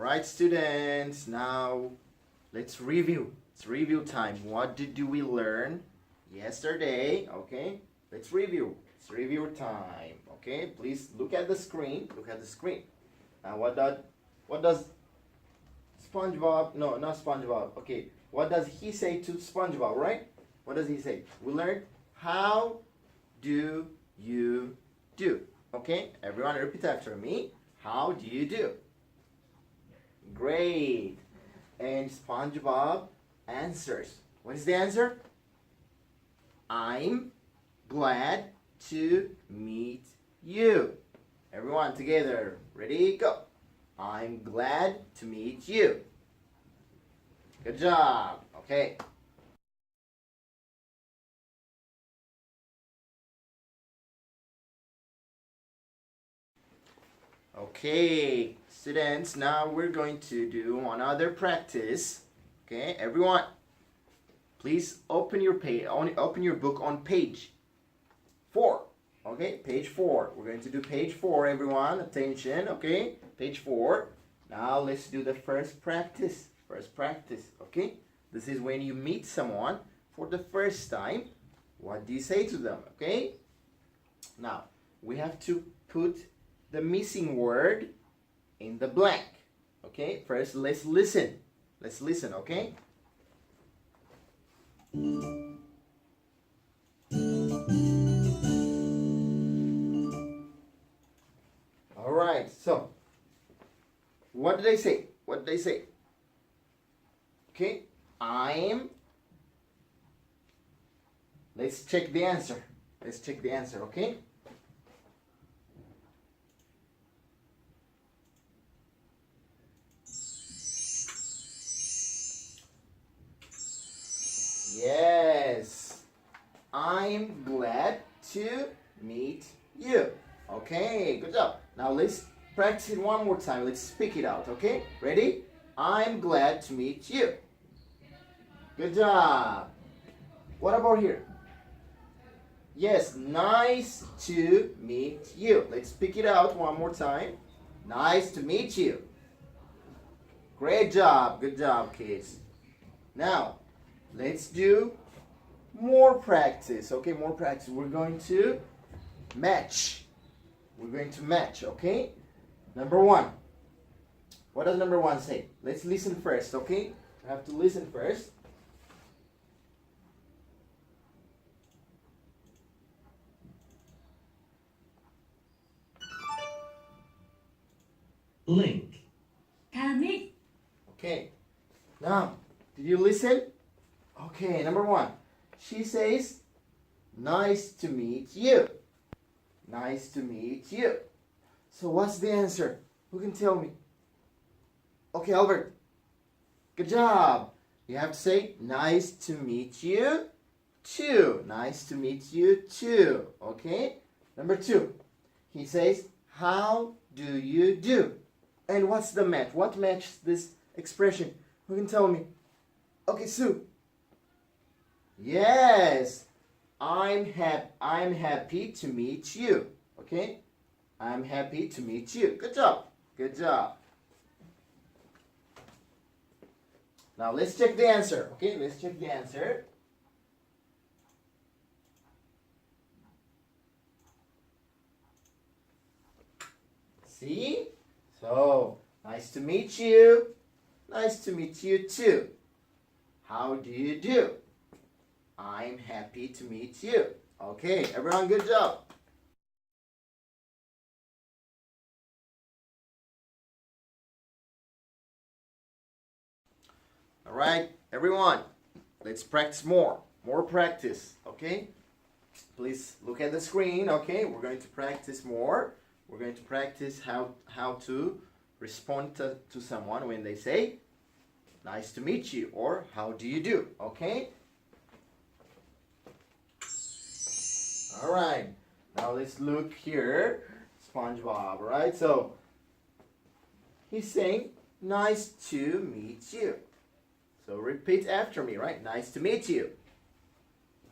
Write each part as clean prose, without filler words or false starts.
Alright, students, now let's review. It's review time. What did we learn yesterday? Okay, let's review. It's review time. Okay, please look at the screen. Look at the screen. Now, what does SpongeBob? No, not SpongeBob. Okay, what does he say to SpongeBob? Right? What does he say? We learned how do you do? Okay, everyone, repeat after me. How do you do? Great. And SpongeBob answers. What is the answer? I'm glad to meet you. Everyone together. Ready? Go. I'm glad to meet you. Good job. Okay. Okay, students, now we're going to do another practice. Okay, everyone, please open your book on page 4. Okay, page 4. We're going to do page 4, everyone. Attention, okay? Page 4. Now let's do the first practice. First practice, okay? This is when you meet someone for the first time. What do you say to them, okay? Now, we have to put the missing word in the blank. Okay, first let's listen. Let's listen, okay? Alright, so what did I say? What did I say? Okay, let's check the answer. Let's check the answer, okay? Yes, I'm glad to meet you. Okay, good job. Now let's practice it one more time. Let's speak it out, okay? Ready? I'm glad to meet you. Good job. What about here? Yes, nice to meet you. Let's speak it out one more time. Nice to meet you. Great job. Good job, kids. Now, let's do more practice, okay? More practice. We're going to match. We're going to match, okay? Number 1. What does number 1 say? Let's listen first, okay? We have to listen first. Link. Comic. Okay. Now, did you listen? Okay, number 1. She says, nice to meet you. Nice to meet you. So what's the answer? Who can tell me? Okay, Albert. Good job. You have to say, nice to meet you too. Nice to meet you too. Okay? Number 2. He says, how do you do? And what's the match? What matches this expression? Who can tell me? Okay, Sue. Yes, I'm happy to meet you. Okay, I'm happy to meet you. Good job. Good job. Now let's check the answer. Okay, let's check the answer. See? So, nice to meet you. Nice to meet you too. How do you do? I'm happy to meet you. Okay, everyone, good job. All right, everyone, let's practice more. More practice, okay? Please look at the screen, okay? We're going to practice more. We're going to practice how to respond to someone when they say, nice to meet you, or how do you do, okay? All right, now let's look here. SpongeBob, right? So, he's saying, nice to meet you. So, repeat after me, right? Nice to meet you.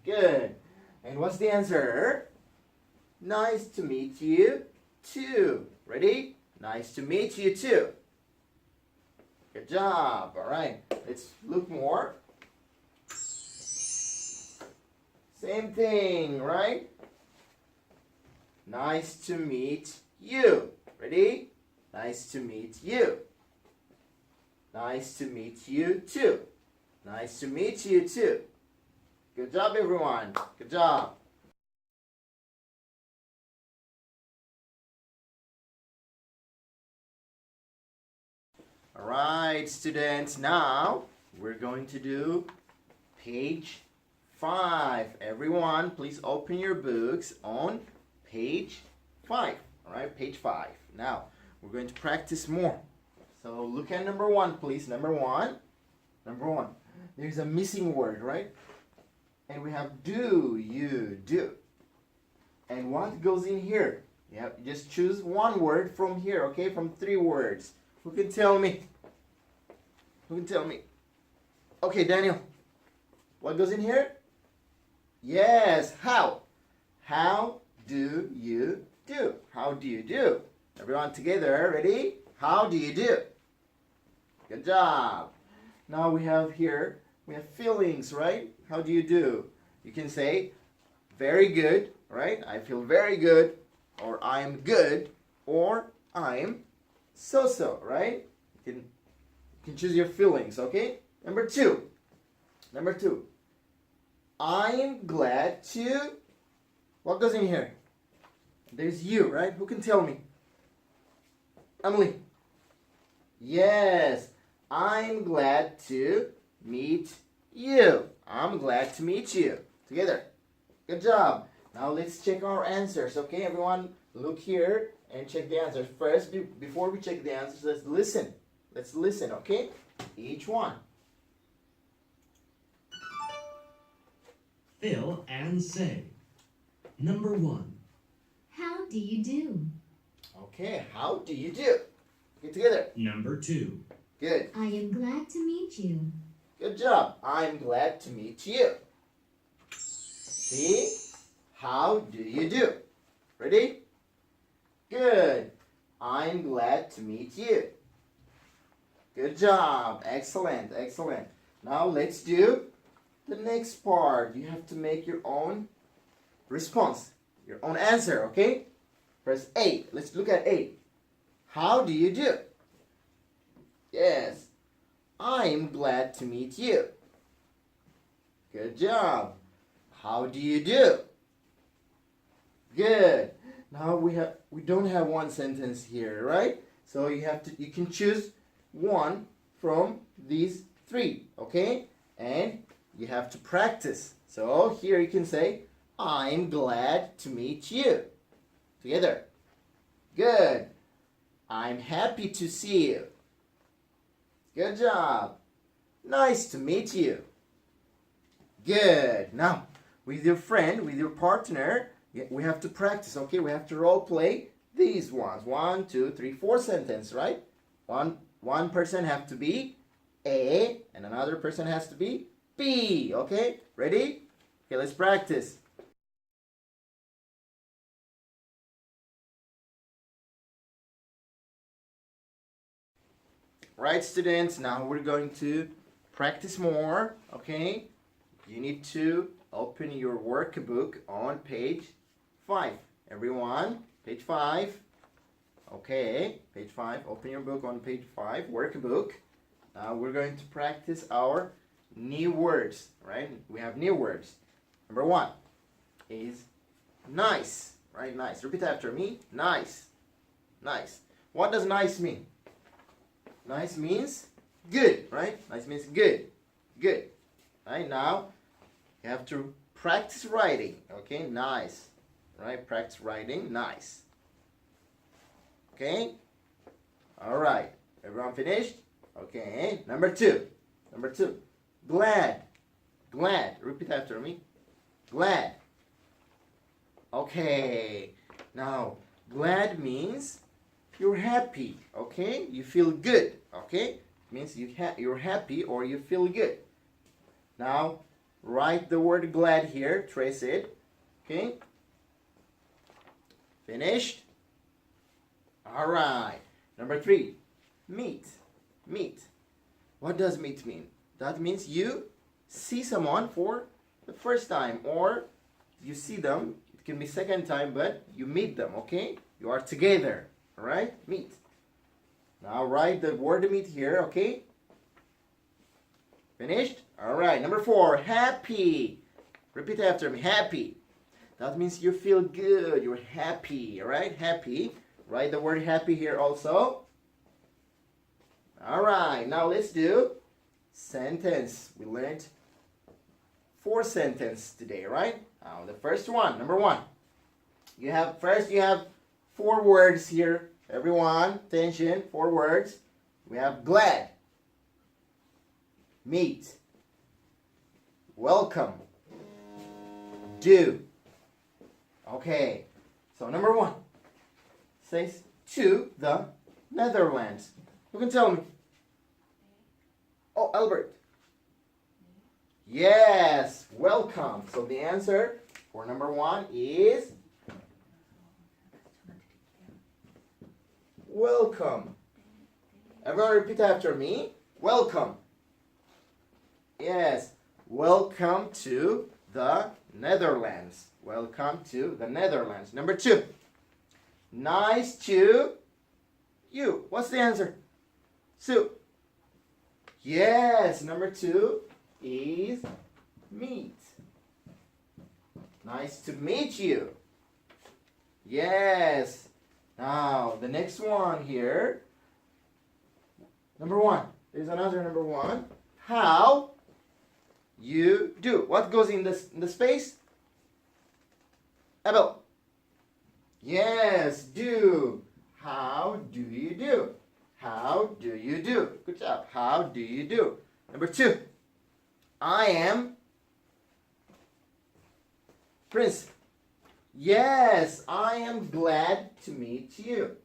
Good. And what's the answer? Nice to meet you too. Ready? Nice to meet you too. Good job. All right. Let's look more. Same thing, right? Nice to meet you. Ready? Nice to meet you. Nice to meet you too. Nice to meet you too. Good job, everyone. Good job. All right, students. Now we're going to do page 5. Everyone, please open your books on page 5. All right, page 5. Now we're going to practice more. So look at number 1, please. Number 1. There's a missing word, right? And we have do, you, do. And what goes in here? Yeah, just choose one word from here, okay? From 3 words. Who can tell me? Who can tell me? Okay, Daniel. What goes in here? Yes, how? How do you do? How do you do? Everyone together, ready? How do you do? Good job. Now we have here, we have feelings, right? How do you do? You can say, very good, right? I feel very good, or I'm good, or I'm so-so, right? You can choose your feelings, okay? Number 2. I'm glad to, what goes in here? There's you, right? Who can tell me? Emily. Yes, I'm glad to meet you. I'm glad to meet you. Together. Good job. Now let's check our answers, okay? Everyone look here and check the answers. First, before we check the answers, let's listen. Let's listen, okay? Each one. Fill and say. Number 1. How do you do? Okay, how do you do? Get together. Number 2. Good. I am glad to meet you. Good job. I'm glad to meet you. See? How do you do? Ready? Good. I'm glad to meet you. Good job. Excellent. Excellent. Now let's do the next part. You have to make your own response, your own answer, okay? Press A. Let's look at A. How do you do? Yes. I'm glad to meet you. Good job. How do you do? Good. Now we don't have one sentence here, right? So you can choose one from these 3, okay? And you have to practice. So here you can say, I'm glad to meet you. Together. Good. I'm happy to see you. Good job. Nice to meet you. Good. Now, with your friend, with your partner, we have to practice, okay? We have to role play these ones. 1, 2, 3, 4 sentence, right? One person has to be A, and another person has to be B, okay? Ready? Okay, let's practice. Right, students, now we're going to practice more, okay? You need to open your workbook on page 5. Everyone, page 5. Okay, page 5. Open your book on page 5, workbook. Now we're going to practice our new words, right? We have new words. Number 1 is nice, right? Nice. Repeat after me. Nice. Nice. What does nice mean? Nice means good, right? Nice means good. Good. Right, now you have to practice writing, okay? Nice. Right? Practice writing. Nice. Okay? All right. Everyone finished? Okay. Number 2. Number 2. Glad. Glad. Repeat after me. Glad. Okay. Now, glad means you're happy, okay? You feel good, okay? It means you're happy or you feel good. Now, write the word glad here. Trace it, okay? Finished? All right. Number 3, meet. Meet. What does meet mean? That means you see someone for the first time, or you see them, it can be second time, but you meet them, okay? You are together, all right? Meet. Now write the word meet here, okay? Finished? All right, number 4, happy. Repeat after me, happy. That means you feel good, you're happy, all right? Happy. Write the word happy here also. All right, now let's do sentence. We learned 4 sentences today, right? Now the first one, number 1. You have 4 words here. Everyone, attention, 4 words. We have glad, meet, welcome, do. Okay, so number 1 says to the Netherlands. Who can tell me? Oh, Albert. Yes, welcome. So the answer for number 1 is welcome. Everyone repeat after me. Welcome. Yes, welcome to the Netherlands. Welcome to the Netherlands. Number 2. Nice to you. What's the answer? Sue. Yes, number 2 is meet. Nice to meet you. Yes. Now, the next one here. Number 1. There's another number 1. How you do. What goes in the space? Abel. Yes, do. How do you do? How do you do? Good job. How do you do? Number 2. I am Prince. Yes, I am glad to meet you.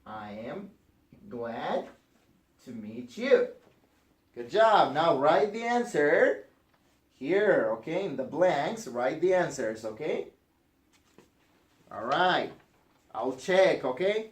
I am glad to meet you. Good job. Now write the answer here, okay? In the blanks, write the answers, okay? All right. I'll check, okay?